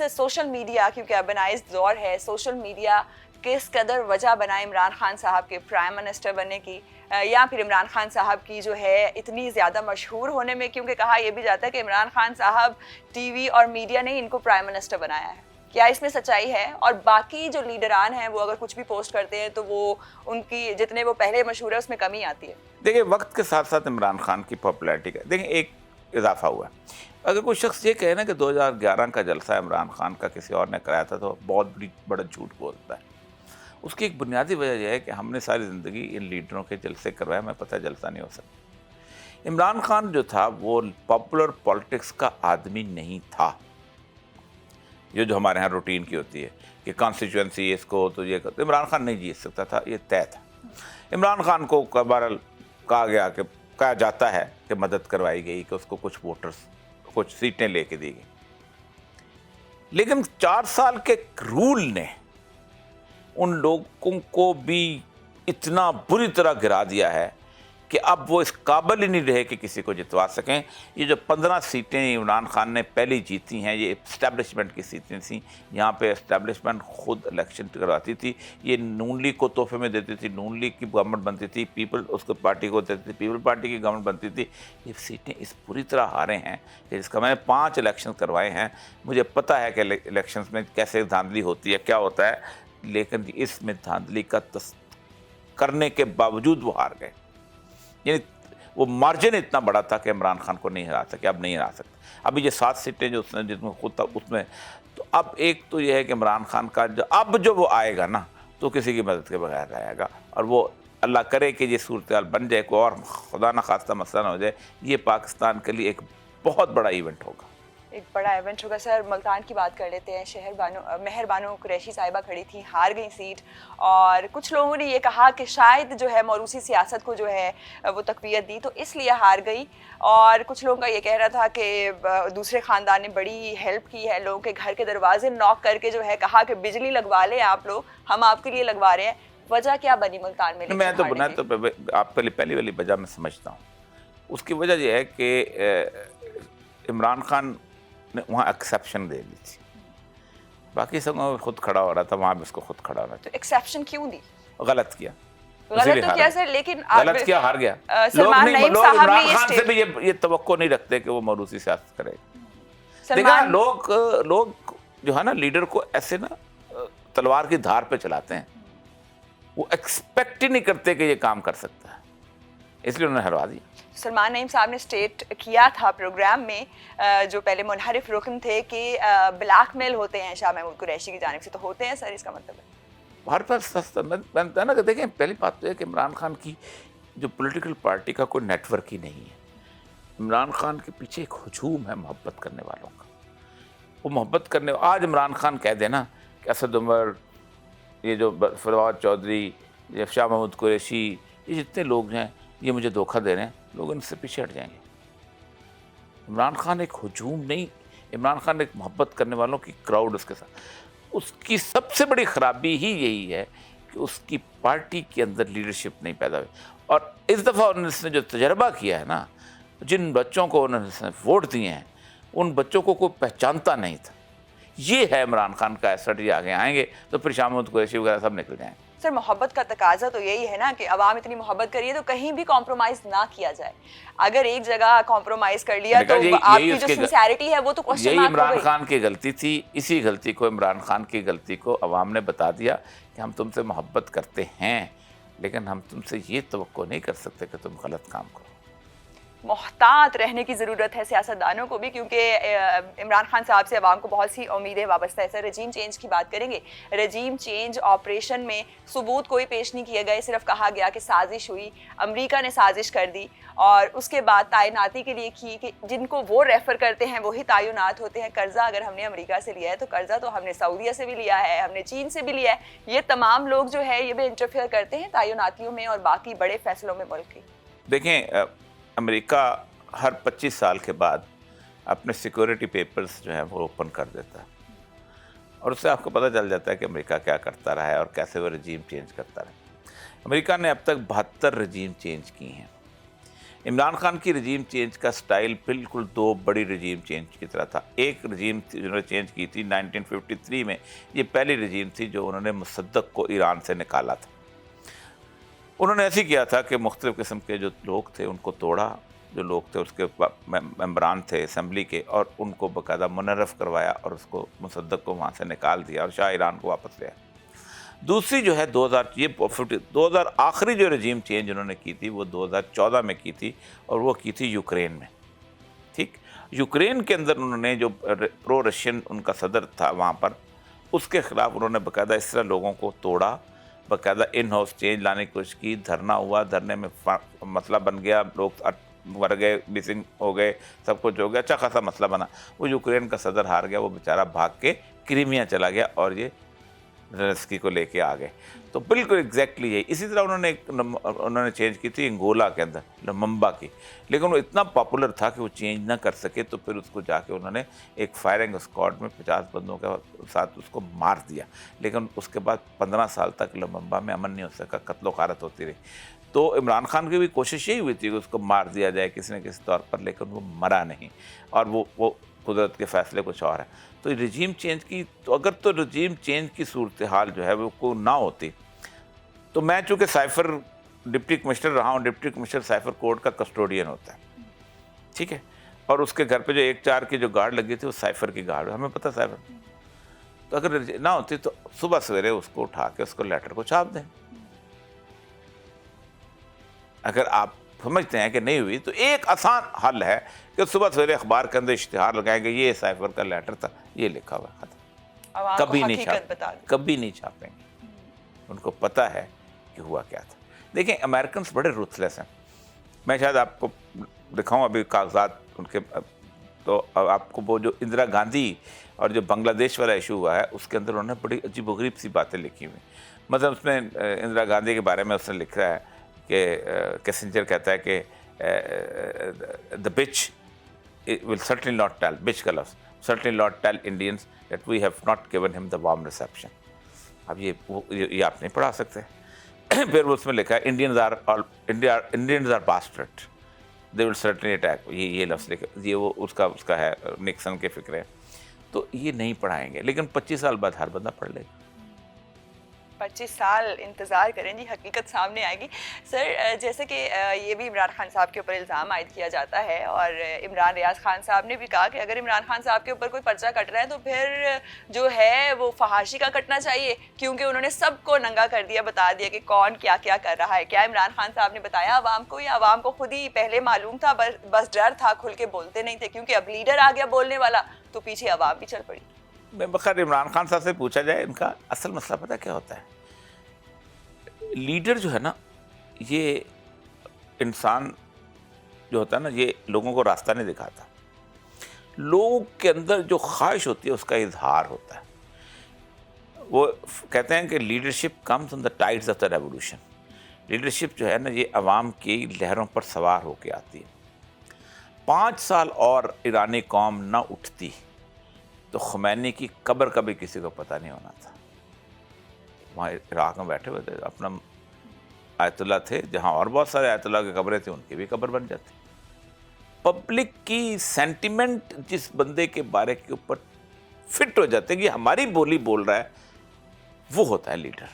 سوشل میڈیا کیونکہ اربنائزڈ دور ہے، سوشل میڈیا کس قدر وجہ بنائے عمران خان صاحب کے پرائم منسٹر بننے کی، یا پھر عمران خان صاحب کی جو ہے اتنی زیادہ مشہور ہونے میں؟ کیونکہ کہا یہ بھی جاتا ہے کہ عمران خان صاحب ٹی وی اور میڈیا نے ان کو پرائم منسٹر بنایا ہے. کیا اس میں سچائی ہے؟ اور باقی جو لیڈران ہیں وہ اگر کچھ بھی پوسٹ کرتے ہیں تو وہ ان کی جتنے وہ پہلے مشہور ہے اس میں کمی آتی ہے. دیکھیں، وقت کے ساتھ ساتھ عمران خان کی پاپولیرٹی کا دیکھیں ایک اضافہ ہوا ہے. اگر کوئی شخص یہ کہے نا کہ 2011 کا جلسہ عمران خان کا کسی اور نے کرایا تھا، تو بہت بڑا جھوٹ بولتا ہے. اس کی ایک بنیادی وجہ یہ ہے کہ ہم نے ساری زندگی ان لیڈروں کے جلسے کروائے، ہمیں پتہ جلسہ نہیں ہو سکتا. عمران خان جو تھا وہ پاپولر پالیٹکس کا آدمی نہیں تھا. یہ جو ہمارے ہاں روٹین کی ہوتی ہے کہ کانسٹیچوئنسی اس کو تو یہ عمران خان نہیں جیت سکتا تھا، یہ طے تھا. عمران خان کو بہرحال کہا جاتا ہے کہ مدد کروائی گئی، کہ اس کو کچھ ووٹرز کچھ سیٹیں لے کے دی گئی. لیکن 4 سال کے رول نے ان لوگوں کو بھی اتنا بری طرح گرا دیا ہے کہ اب وہ اس قابل ہی نہیں رہے کہ کسی کو جتوا سکیں. یہ جو 15 سیٹیں عمران خان نے پہلی جیتی ہیں، یہ اسٹیبلشمنٹ کی سیٹیں تھیں. یہاں پہ اسٹیبلشمنٹ خود الیکشن کرواتی تھی. یہ نون لیگ کو تحفے میں دیتی تھی، نون لیگ کی گورنمنٹ بنتی تھی، پیپل اس کو پارٹی کو دیتی تھی، پیپل پارٹی کی گورنمنٹ بنتی تھی. یہ سیٹیں اس پوری طرح ہارے ہیں کہ جس کا میں نے 5 الیکشن کروائے ہیں. مجھے پتہ ہے کہ الیکشنز میں کیسے دھاندلی ہوتی ہے، کیا ہوتا ہے، لیکن اس میں دھاندلی کا کرنے کے باوجود وہ ہار گئے. یعنی وہ مارجن اتنا بڑا تھا کہ عمران خان کو نہیں ہرا سکے. اب نہیں ہرا سکتے. ابھی یہ 7 سیٹیں جو اس نے جس میں خود تھا اس میں، تو اب ایک تو یہ ہے کہ عمران خان کا جو وہ آئے گا نا، تو کسی کی مدد کے بغیر آئے گا. اور وہ اللہ کرے کہ یہ صورتحال بن جائے، کوئی اور خدا نہ خواستہ مسئلہ نہ ہو جائے. یہ پاکستان کے لیے ایک بہت بڑا ایونٹ ہوگا. ایک بڑا ایونٹ ہوگا. سر ملتان کی بات کر لیتے ہیں. مہر بانو قریشی صاحبہ کھڑی تھیں، ہار گئی سیٹ، اور کچھ لوگوں نے یہ کہا کہ شاید جو ہے موروثی سیاست کو جو ہے وہ تقویت دی تو اس لیے ہار گئی. اور کچھ لوگوں کا یہ کہنا تھا کہ دوسرے خاندان نے بڑی ہیلپ کی ہے، لوگوں کے گھر کے دروازے ناک کر کے جو ہے کہا کہ بجلی لگوا لیں آپ لوگ، ہم آپ کے لیے لگوا رہے ہیں. وجہ کیا بنی ملتان میں؟ میں تو آپ پہلی والی وجہ میں سمجھتا ہوں. اس کی وجہ یہ ہے کہ इमरान खान ने वहाँ एक्सेप्शन दे दी थी, बाकी सब खुद खड़ा हो रहा था, वहाँ भी उसको खुद खड़ा होना तो एक्सेप्शन क्यों दी? चाहिए। गलत किया, गलत तो किया सर, लेकिन गलत किया, हार गया। लोग सलमान नहीं, नईम लोग साहब ने इमरान खान से भी ये तवक्को नहीं रखते कि वो मरूसी सियासत करे। देखा, सलमान लोग जो है ना लीडर को ऐसे ना तलवार की धार पे चलाते हैं, वो एक्सपेक्ट ही नहीं करते कि ये काम कर सकता है, इसलिए उन्होंने हरवा दिया। सलमान नईम साहब ने स्टेट किया था प्रोग्राम में, जो पहले मुनहरिफ रुकन थे, कि ब्लैकमेल होते हैं शाह महमूद कुरैशी की जानिब से, तो होते हैं सर, इसका मतलब है हर पर बनता है ना कि देखें, पहली बात तो है कि इमरान खान की जो पॉलिटिकल पार्टी का कोई नेटवर्क ही नहीं है। इमरान खान के पीछे एक हुजूम है मोहब्बत करने वालों का। वो मोहब्बत करने, आज इमरान खान कह देना कि असद उमर, ये जो फवाद चौधरी, ये शाह महमूद कुरैशी, ये जितने लोग हैं ये मुझे धोखा दे रहे हैं, लोग इनसे पीछे हट जाएंगे। इमरान खान एक हुजूम नहीं, इमरान खान एक मोहब्बत करने वालों की क्राउड उसके साथ। उसकी सबसे बड़ी खराबी ही यही है कि उसकी पार्टी के अंदर लीडरशिप नहीं पैदा हुई। और इस दफ़ा उन्होंने जो तजर्बा किया है ना, जिन बच्चों को उन्होंने वोट दिए हैं, उन बच्चों को कोई पहचानता नहीं था। ये है इमरान खान का एसेट, ये आगे आएंगे तो फिर शाह महमूद कुरैशी वगैरह सब निकल जाएंगे। सर, मोहब्बत का तकाजा तो यही है ना कि अवाम इतनी मोहब्बत करिए तो कहीं भी कॉम्प्रोमाइज ना किया जाए। अगर एक जगह कॉम्प्रोमाइज कर लिया तो आपकी जो सिंसियरिटी है वो तो क्वेश्चन मार्क हो गई। यही इमरान खान की गलती थी। इसी गलती को, इमरान खान की गलती को अवाम ने बता दिया कि हम तुमसे मोहब्बत करते हैं, लेकिन हम तुमसे ये तवक्को नहीं कर सकते कि तुम गलत काम करो। मोहतात रहने की ज़रूरत है सियासतदानों को भी, क्योंकि इमरान खान साहब से अवाम को बहुत सी उम्मीदें वाबस्ता है। सर, रजीम चेंज की बात करेंगे। रजीम चेंज ऑपरेशन में सबूत कोई पेश नहीं किए गए, सिर्फ कहा गया कि साजिश हुई, अमेरिका ने साजिश कर दी, और उसके बाद तैनाती के लिए की कि जिनको वो रेफ़र करते हैं वही तैनात होते हैं। कर्जा अगर हमने अमेरिका से लिया है तो कर्जा तो हमने सऊदीया से भी लिया है, हमने चीन से भी लिया है। ये तमाम लोग जो है ये भी इंटरफेयर करते हैं तैनातियों में और बाकी बड़े फैसलों में मुल्क की। देखें, अमेरिका हर 25 साल के बाद अपने सिक्योरिटी पेपर्स जो हैं वो ओपन कर देता है, और उससे आपको पता चल जाता है कि अमेरिका क्या करता रहा है और कैसे वो रजीम चेंज करता रहा है। अमेरिका ने अब तक 72 रजीम चेंज की हैं। इमरान खान की रजीम चेंज का स्टाइल बिल्कुल दो बड़ी रजीम चेंज की तरह था। एक रजीम जिन्होंने चेंज की थी 1953 में, ये पहली रजीम थी जो उन्होंने मुसद्दक को ईरान से निकाला था। उन्होंने ऐसे किया था कि मुख्तलिफ़ किस्म के जो लोग थे उनको तोड़ा, जो लोग थे उसके मेम्बरान थे असम्बली के, और उनको बाकायदा मुनर्रफ करवाया और उसको मुसद्दक को वहाँ से निकाल दिया और शाह ईरान को वापस ले आया। दूसरी जो है 2000 आखिरी जो रजीम चेंज उन्होंने की थी वो 2014 में की थी, और वो की थी यूक्रेन में। ठीक, यूक्रेन के अंदर उन्होंने जो प्रो रशियन उनका सदर था वहाँ पर, उसके ख़िलाफ़ उन्होंने बाकायदा इस तरह लोगों को तोड़ा, बाकायदा इन हाउस चेंज लाने की कोशिश की, धरना हुआ, धरने में मसला बन गया, लोग मर गए, मिसिंग हो गए, सब कुछ हो गया, अच्छा खासा मसला बना। वो यूक्रेन का सदर हार गया, वो बेचारा भाग के क्रीमिया चला गया और ये ज़ेलेंस्की को लेके आ गए। तो बिल्कुल एग्जैक्टली यही। इसी तरह उन्होंने चेंज की थी अंगोला के अंदर, लमम्बा की, लेकिन वो इतना पॉपुलर था कि वो चेंज ना कर सके, तो फिर उसको जाके उन्होंने एक फायरिंग स्क्वाड में 50 बंदों के साथ उसको मार दिया। लेकिन उसके बाद 15 साल तक लमम्बा में अमन नहीं हो सका, कत्लो गारत होती रही। तो इमरान खान की भी कोशिश यही हुई थी कि उसको मार दिया जाए किसी न किसी तौर पर, लेकिन वो मरा नहीं, और वो कुदरत के फैसले कुछ और है। तो रजीम चेंज की, तो अगर तो रजीम चेंज की सूरत हाल जो है वो को ना होती, तो मैं चूँकि साइफर डिप्टी कमिश्नर रहा हूँ, डिप्टी कमिश्नर साइफर कोड का कस्टोडियन होता है, ठीक है, और उसके घर पे जो 1-4 की जो गार्ड लगी थी वो साइफर की गार्ड, हमें पता साइफर। तो अगर ना होती तो सुबह सवेरे उसको उठा के उसको लेटर को छाप दें। अगर आप समझते हैं कि नहीं हुई तो एक आसान हल है कि सुबह सवेरे अखबार के अंदर इश्तिहार लगाएंगे, ये साइफर का लेटर था, ये लिखा हुआ खत्म। कभी नहीं छापेंगे, उनको पता है कि हुआ क्या था। देखें, अमेरिकन बड़े रूथलेस हैं। मैं शायद आपको दिखाऊं अभी कागजात उनके, तो आपको वो जो इंदिरा गांधी और जो बांग्लादेश वाला इशू हुआ है उसके अंदर उन्होंने बड़ी अजीबोगरीब सी बातें लिखी हुई। मतलब उसमें इंदिरा गांधी के बारे में उसने लिखा है कि किसिंजर कहता है कि the bitch will certainly not tell, bitch का लफ्ज़, certainly not tell Indians that we have not given him the warm reception. अब ये आप नहीं पढ़ा सकते। फिर उसमें लिखा है Indians are bastard, they will certainly attack, ये लफ्ज़ लिखे, ये वो उसका है, निक्सन के फिक्र है। तो ये नहीं पढ़ाएंगे, लेकिन 25 साल बाद हर बंदा पढ़ लेगा। 25 साल इंतज़ार करें जी, हकीकत सामने आएगी। सर जैसे कि ये भी इमरान खान साहब के ऊपर इल्ज़ाम आयद किया जाता है और इमरान रियाज खान साहब ने भी कहा कि अगर इमरान खान साहब के ऊपर कोई पर्चा कट रहा है तो फिर जो है वो फहाशी का कटना चाहिए, क्योंकि उन्होंने सबको नंगा कर दिया, बता दिया कि कौन क्या क्या कर रहा है। क्या इमरान खान साहब ने बताया आवाम को, या आवाम को खुद ही पहले मालूम था, बस डर था, खुल के बोलते नहीं थे? क्योंकि अब लीडर आ गया बोलने वाला तो पीछे आवाम भी चल पड़ी। बखैर इमरान खान साहब से पूछा जाए, इनका असल मसला पता क्या होता है? लीडर जो है ना, ये इंसान जो होता है ना, ये लोगों को रास्ता नहीं दिखाता। लोगों के अंदर जो ख्वाहिश होती है उसका इजहार होता है। वो कहते हैं कि leadership comes on the tides of the revolution. Leadership जो है ना, ये अवाम की लहरों पर सवार होके आती है। 5 साल और ईरानी कौम ना उठती तो खुमैनी की कब्र का भी किसी को पता नहीं होना था। वहाँ इराक़ में बैठे हुए थे, अपना आयतुल्ला थे, जहाँ और बहुत सारे आयतुल्ला की कब्रें थी, उनकी भी कब्र बन जाती। पब्लिक की सेंटिमेंट जिस बंदे के बारे के ऊपर फिट हो जाते हैं कि हमारी बोली बोल रहा है, वो होता है लीडर।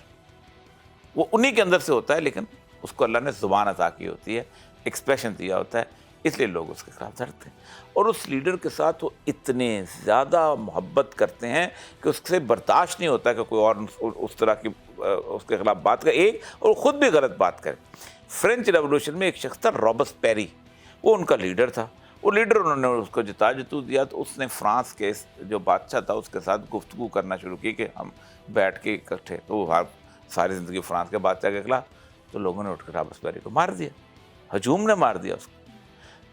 वो उन्हीं के अंदर से होता है, लेकिन उसको अल्लाह ने ज़ुबान अता की होती है, एक्सप्रेशन दिया होता है, इसलिए लोग उसके खिलाफ लड़ते हैं। और उस लीडर के साथ वो इतने ज़्यादा मोहब्बत करते हैं कि उससे बर्दाश्त नहीं होता कि कोई और उस तरह की उसके खिलाफ बात करे, एक और ख़ुद भी गलत बात करे। फ्रेंच रेवोल्यूशन में एक शख्स था रॉबस्पेरी, वो उनका लीडर था। वो लीडर, उन्होंने उसको जितू दिया तो उसने फ्रांस के जो बादशाह था उसके साथ गुफ्तगू करना शुरू की कि हम बैठ के इकट्ठे, तो वो सारी ज़िंदगी फ्रांस के बादशाह के खिलाफ। तो लोगों ने उठकर रॉबस्पेरी को मार दिया, हजूम ने मार दिया उसको।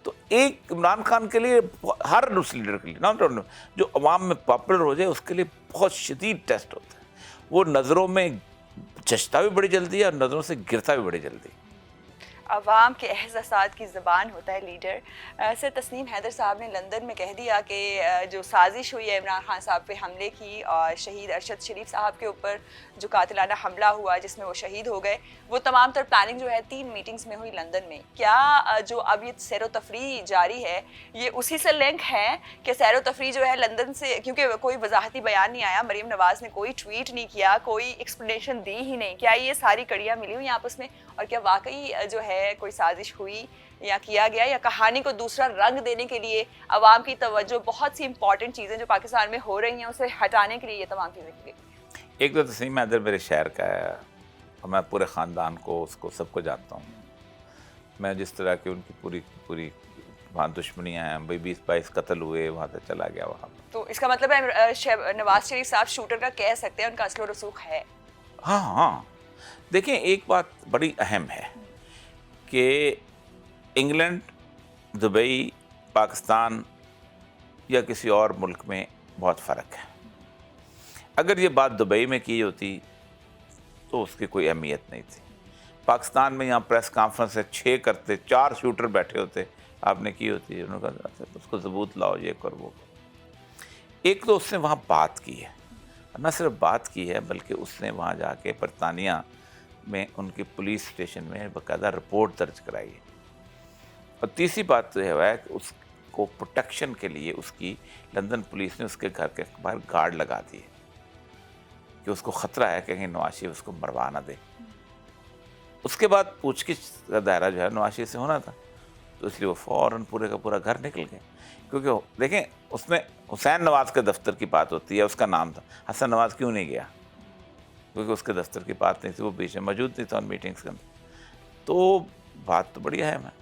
तो एक इमरान खान के लिए, हर उस लीडर के लिए, नॉट जो अवाम में पॉपुलर हो जाए, उसके लिए बहुत शदीद टेस्ट होता है। वो नज़रों में जचता भी बड़ी जल्दी है और नज़रों से गिरता भी बड़ी जल्दी। अवाम के एहसासात की ज़बान होता है लीडर। सर तस्नीम हैदर साहब ने लंदन में कह दिया कि जो साजिश हुई है इमरान खान साहब पे हमले की और शहीद अरशद शरीफ साहब के ऊपर जो कातिलाना हमला हुआ जिसमें वो शहीद हो गए, वो तमाम तर प्लानिंग जो है 3 मीटिंग्स में हुई लंदन में। क्या जो अब ये सैर व तफरी जारी है ये उसी से लिंक है कि सैर व तफरी जो है लंदन से, क्योंकि कोई वजाहती बयान नहीं आया, मरीम नवाज़ ने कोई ट्वीट नहीं किया, कोई एक्सप्लेनेशन दी ही नहीं, क्या ये सारी कड़ियाँ मिली हुई आपस में? और क्या वाकई जो है कोई साजिश हुई या किया गया, या कहानी को दूसरा रंग देने के लिए अवाम की तवज्जो बहुत सी इंपॉर्टेंट चीज़ें जो पाकिस्तान में हो रही हैं उसे हटाने के लिए ये तमाम चीज़ें की गई? एक तो तस्नीम हैदर मेरे शहर का है और मैं पूरे ख़ानदान को, उसको सबको जानता हूँ। मैं जिस तरह की उनकी पूरी वहाँ दुश्मनियाँ हैं, भाई 20-22 कत्ल हुए, वहाँ से चला गया वहाँ। तो इसका मतलब है नवाज शरीफ साहब शूटर का कह सकते हैं, उनका असलो रसूख है। हाँ, देखें एक बात बड़ी अहम है कि इंग्लैंड, दुबई, पाकिस्तान या किसी और मुल्क में बहुत फ़र्क है। अगर ये बात दुबई में की होती तो उसकी कोई अहमियत नहीं थी। पाकिस्तान में यहाँ प्रेस कॉन्फ्रेंस है 6 करते, 4 शूटर बैठे होते, आपने की होती, उन्होंने कहा उसको सबूत लाओ, ये कर वो। एक तो उसने वहाँ बात की है, न सिर्फ बात की है बल्कि उसने वहाँ जाके बरतानिया में उनके पुलिस स्टेशन में बाकायदा रिपोर्ट दर्ज कराई है। और तीसरी बात तो यह है कि उसको प्रोटेक्शन के लिए उसकी लंदन पुलिस ने उसके घर के बाहर गार्ड लगा दिए कि उसको ख़तरा है कहीं नवाज शरीफ उसको मरवा ना दे। उसके बाद पूछगिछ का दायरा जो है नवाज शरीफ से होना था, तो इसलिए वो फ़ौरन पूरे का पूरा घर निकल गए। क्योंकि देखें, उसमें हुसैन नवाज़ के दफ्तर की बात होती है, उसका नाम था, हसन नवाज़ क्यों नहीं गया? क्योंकि उसके दफ्तर की बात नहीं थी, वो बीच में मौजूद नहीं था उन मीटिंग्स के अंदर। तो बात तो बड़ी अहम है।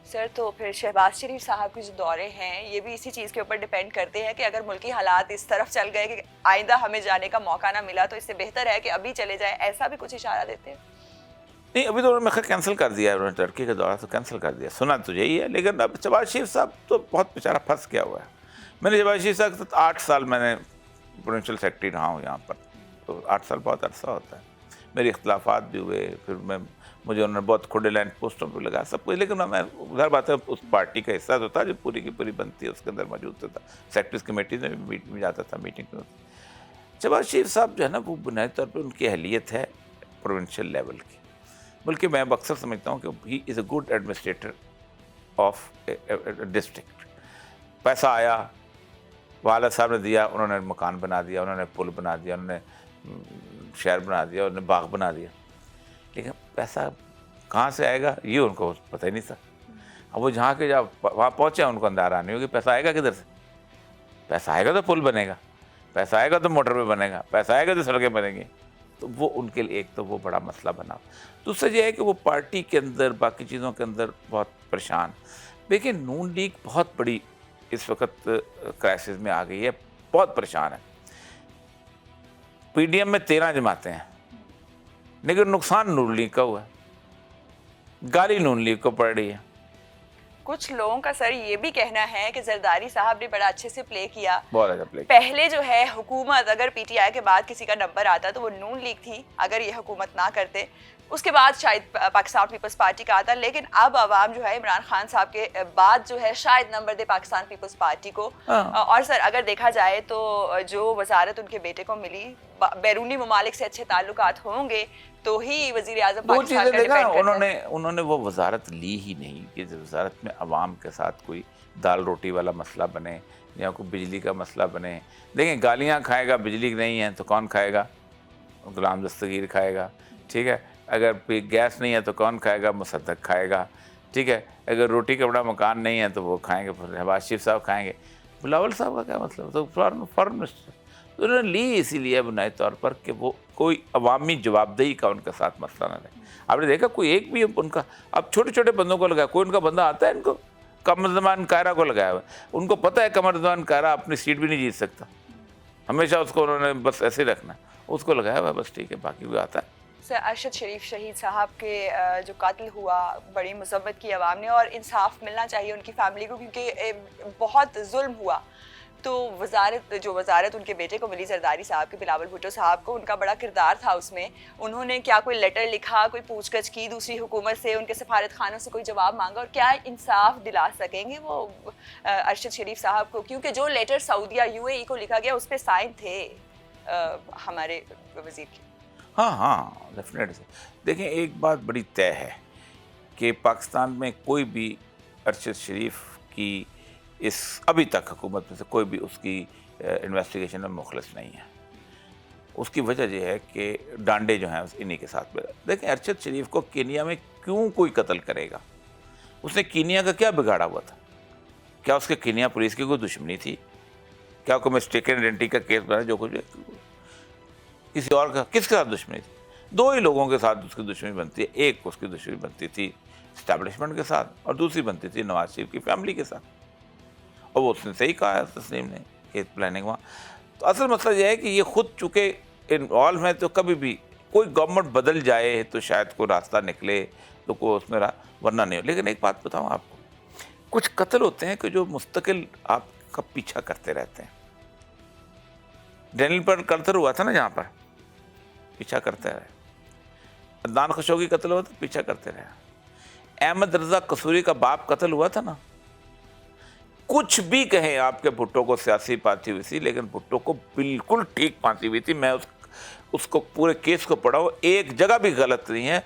सर तो फिर शहबाज शरीफ साहब के जो दौरे हैं ये भी इसी चीज़ के ऊपर डिपेंड करते हैं कि अगर मुल्की हालात इस तरफ चल गए कि आइंदा हमें जाने का मौका ना मिला तो इससे बेहतर है कि अभी चले जाए, ऐसा भी कुछ इशारा देते हैं? नहीं, अभी तो उन्होंने कैंसिल कर दिया है, उन्होंने टर्की का दौरा तो कैंसिल कर दिया, सुना तो यही है। लेकिन अब शहबाज शरीफ साहब तो बहुत बेचारा फंस गया हुआ है। मैंने शहबाज शरीफ साहब के साथ 8 साल मैंने प्रोविंशियल सेक्रेटरी रहा हूँ यहाँ पर, तो 8 साल बहुत अरसा होता है। मेरे इख्तलाफात भी हुए, फिर मुझे उन्होंने बहुत खुले लाइन पोस्टों पर लगा सब कुछ, लेकिन मैं उधर बात है उस पार्टी का हिस्सा तो था जो पूरी की पूरी बनती है, उसके अंदर मौजूद था। सेक्रेटरीज कमेटी में भी जाता था, मीटिंग में। शहबाज शरीफ साहब जो है ना, वो बुनियादी तौर पर उनकी अहलियत है प्रोविंशियल लेवल की, बल्कि मैं अक्सर समझता हूँ कि he is a good administrator of district. पैसा आया, वाला साहब ने दिया, उन्होंने मकान बना दिया, उन्होंने पुल बना दिया, उन्होंने शहर बना दिया, उन्होंने बाग बना दिया, लेकिन पैसा कहाँ से आएगा ये उनको पता ही नहीं था। अब वो जहाँ के जब वहाँ पहुँचे उनको अंदाजा नहीं होगी पैसा आएगा किधर से। पैसा आएगा तो पुल बनेगा, पैसा आएगा तो मोटरवे बनेगा, पैसा आएगा तो सड़कें बनेंगी। तो वो उनके लिए एक तो वो बड़ा मसला बना। दूसरा ये है कि वो पार्टी के अंदर बाकी चीज़ों के अंदर बहुत परेशान। देखिए नून लीग बहुत बड़ी इस वक्त क्राइसिस में आ गई है, बहुत परेशान है। पीडीएम में 13 जमातें हैं, लेकिन नुकसान नून लीग का हुआ है, गाली नून लीग को पड़ रही है। कुछ लोगों का सर ये भी कहना है कि जरदारी साहब ने बड़ा अच्छे से प्ले किया, बहुत अच्छा प्ले। पहले जो है हुकूमत अगर पीटीआई के बाद किसी का नंबर आता तो वो नून लीग थी, अगर ये हुकूमत ना करते उसके बाद शायद पाकिस्तान पीपल्स पार्टी का आता, लेकिन अब अवाम जो है इमरान खान साहब के बाद जो है शायद नंबर दे पाकिस्तान पीपल्स पार्टी को। और सर अगर देखा जाए तो जो वजारत उनके बेटे को मिली, बैरूनी ममालिक से अच्छे ताल्लुकात होंगे तो ही वजीर आज़म पाकिस्तान का डिपेंड करता है। उन्होंने वो वजारत ली ही नहीं कि वजारत में अवाम के साथ कोई दाल रोटी वाला मसला बने या कोई बिजली का मसला बने। देखें गालियाँ खाएगा, बिजली नहीं है तो कौन खाएगा? गुलाम दस्तगीर खाएगा, ठीक है। अगर गैस नहीं है तो कौन खाएगा? मुसद्दक खाएगा, ठीक है। अगर रोटी कपड़ा मकान नहीं है तो वो खाएंगे, फिर नवाज शरीफ साहब खाएंगे। बिलावल साहब का क्या मतलब? तो फॉरेन मिनिस्टर तो उन्होंने ली इसीलिए बुनियादी तौर पर कि वो कोई अवामी जवाबदेही का उनके साथ मसला ना रहे। आपने देखा कोई एक भी उनका, अब छोटे छोटे बंदों को लगाया, कोई उनका बंदा आता है इनको? कमरजमान कायरा को लगाया हुआ है, उनको पता है कमरजमान कायरा अपनी सीट भी नहीं जीत सकता, हमेशा उसको उन्होंने बस ऐसे ही रखना, उसको लगाया हुआ है बस, ठीक है, बाकी वो आता है। सर अरशद शरीफ शहीद साहब के जो कातिल हुआ, बड़ी मसब्बत की आवाम ने, और इंसाफ मिलना चाहिए उनकी फैमिली को क्योंकि बहुत जुल्म हुआ। तो वजारत उनके बेटे को मिली, जरदारी साहब के, बिलावल भुट्टो साहब को, उनका बड़ा किरदार था उसमें। उन्होंने क्या कोई लेटर लिखा, कोई पूछगछ की दूसरी हुकूमत से, उनके सफारत खानों से कोई जवाब मांगा, और क्या इंसाफ दिला सकेंगे वो अरशद शरीफ साहब को? क्योंकि जो लेटर सऊदीया यूएई को लिखा गया उस पर साइन थे हमारे वजीर के। हाँ डेफिनेटली। देखें एक बात बड़ी तय है कि पाकिस्तान में कोई भी अरशद शरीफ की इस अभी तक हुकूमत में से कोई भी उसकी इन्वेस्टिगेशन में मुखलिस नहीं है। उसकी वजह यह है कि डांडे जो हैं इन्हीं के साथ में। देखें अरशद शरीफ को कीनिया में क्यों कोई कत्ल करेगा? उसने कीनिया का क्या बिगाड़ा हुआ था? क्या उसके कीनिया पुलिस की कोई दुश्मनी थी? क्या कोई मिस्टेकन आइडेंटिटी का केस बना जो कुछ किसी और का? किसके साथ दुश्मनी थी? दो ही लोगों के साथ उसकी दुश्मनी बनती है। एक उसकी दुश्मनी बनती थी इस्टेब्लिशमेंट के साथ और दूसरी बनती थी नवाज शरीफ की फैमिली के साथ। और वो उसने सही कहा है तस्लीम ने केस प्लानिंग हुआ। तो असल मसला यह है कि ये खुद चूँकि इन्वॉल्व है, तो कभी भी कोई गवर्नमेंट बदल जाए तो शायद कोई रास्ता निकले, तो कोई उसमें वरना नहीं हो। लेकिन एक बात बताऊँ आपको, कुछ कत्ल होते हैं कि जो मुस्तकिल आपका पीछा करते रहते हैं। डैनियल पर कत्ल हुआ था ना, जहाँ पर पीछा करते रहे। अदनान खशोगी कत्ल हुआ था, पीछा करते रहे। अहमद रजा कसूरी का बाप कत्ल हुआ था ना। कुछ भी कहें आपके भुट्टो को सियासी फांसी हुई थी, लेकिन भुट्टो को बिल्कुल ठीक फांसी हुई थी। मैं उसको पूरे केस को पढ़ा, एक जगह भी गलत नहीं है।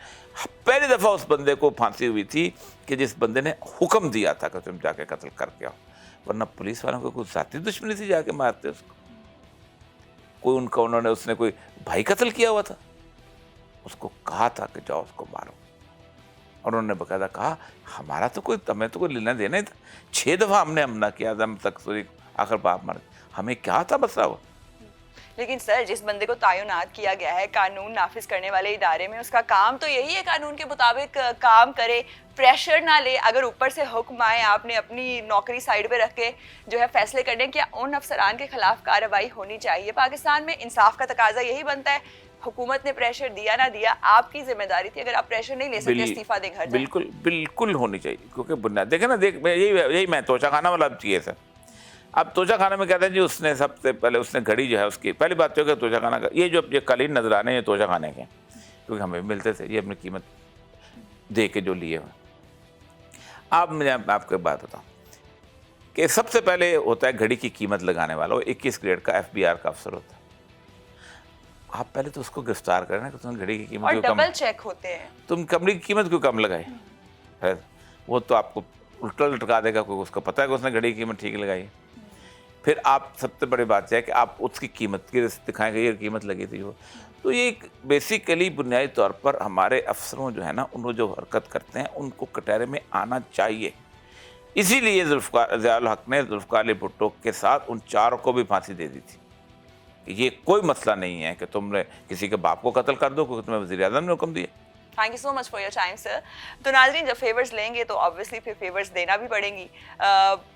पहली दफ़ा उस बंदे को फांसी हुई थी कि जिस बंदे ने हुक्म दिया था कि तुम जाके कत्ल करके आओ, वरना पुलिस वालों को कुछ ज़ाती दुश्मनी थी जाके मारते उसको। कोई उसने कोई भाई कत्ल किया हुआ था, उसको कहा था कि जाओ उसको मारो, और उन्होंने बकायदा कहा हमारा तो कोई, हमें तो कोई लेना देना ही था। 6 दफ़ा हमने हमला किया था, हम तक आखिर बाप मार, हमें क्या था मसला वो। लेकिन सर जिस बंदे को तैनात किया गया है कानून नाफिज करने वाले इदारे में, उसका काम तो यही है कानून के मुताबिक काम करे, प्रेशर ना ले। अगर ऊपर से हुक्म आए, आपने अपनी नौकरी साइड पे रख के जो है फैसले करने, क्या उन अफसरान के खिलाफ कार्रवाई होनी चाहिए। पाकिस्तान में इंसाफ का तकाजा यही बनता है, हुकूमत ने प्रेशर दिया ना दिया, आपकी जिम्मेदारी थी। अगर आप प्रेशर नहीं ले सकते, इस्तीफा दें, घर जाएं। बिल्कुल होनी चाहिए, क्योंकि बुनियाद देखे ना, यही मैं तोशा खाना वाला चीज़ है। अब तोशा खाना में कहते हैं जी उसने सबसे पहले उसने घड़ी जो है उसकी पहली बात तो है कि तोशा खाना का ये जो कालीन नजर आने ये तोशा खाने के, क्योंकि हमें मिलते थे, ये अपनी कीमत दे के जो लिए हुए। अब मैं आपको एक बात बताऊँ कि सबसे पहले होता है घड़ी की कीमत लगाने वाला, वो 21 ग्रेड का FBR का अफसर होता है। आप पहले तो उसको गिरफ्तार करें ना कि तुम घड़ी की कीमत और डबल चेक होते हैं, तुम घड़ी की कीमत क्यों कम लगाए है? वो तो आपको उल्टा लटका देगा कोई, उसको पता है कि उसने घड़ी की कीमत ठीक लगाई है। फिर आप, सबसे बड़ी बात है कि आप उसकी कीमत की दिखाएंगे ये कीमत लगी थी वो। तो ये एक बेसिकली बुनियादी तौर पर हमारे अफसरों जो है ना, उनको जो हरकत करते हैं उनको कटहरे में आना चाहिए। इसीलिए ज़ियाउल हक ने जुल्फ़िकार अली भुट्टो के साथ उन चारों को भी फांसी दे दी थी कि ये कोई मसला नहीं है कि तुमने किसी के बाप को कत्ल कर दो क्योंकि तुम्हें वज़ीर-ए-आज़म ने हुक्म दिया। Thank you so much for your time sir. तो नाज़रीन, जब फेवर्स लेंगे तो ऑब्वियसली फिर फेवर्स देना भी पड़ेंगी।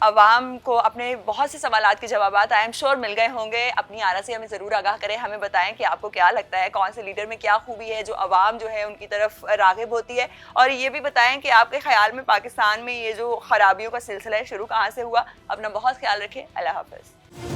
अवाम को अपने बहुत से सवालात के जवाबात आई एम श्योर मिल गए होंगे। अपनी आरा से हमें ज़रूर आगाह करें, हमें बताएं कि आपको क्या लगता है, कौन से लीडर में क्या खूबी है जो अवाम जो है उनकी तरफ राग़िब होती है, और ये भी बताएं कि आपके ख्याल में पाकिस्तान में ये जो ख़राबियों का सिलसिला है शुरू कहाँ से हुआ। अपना बहुत ख्याल रखें। अल्लाह हाफ़िज़।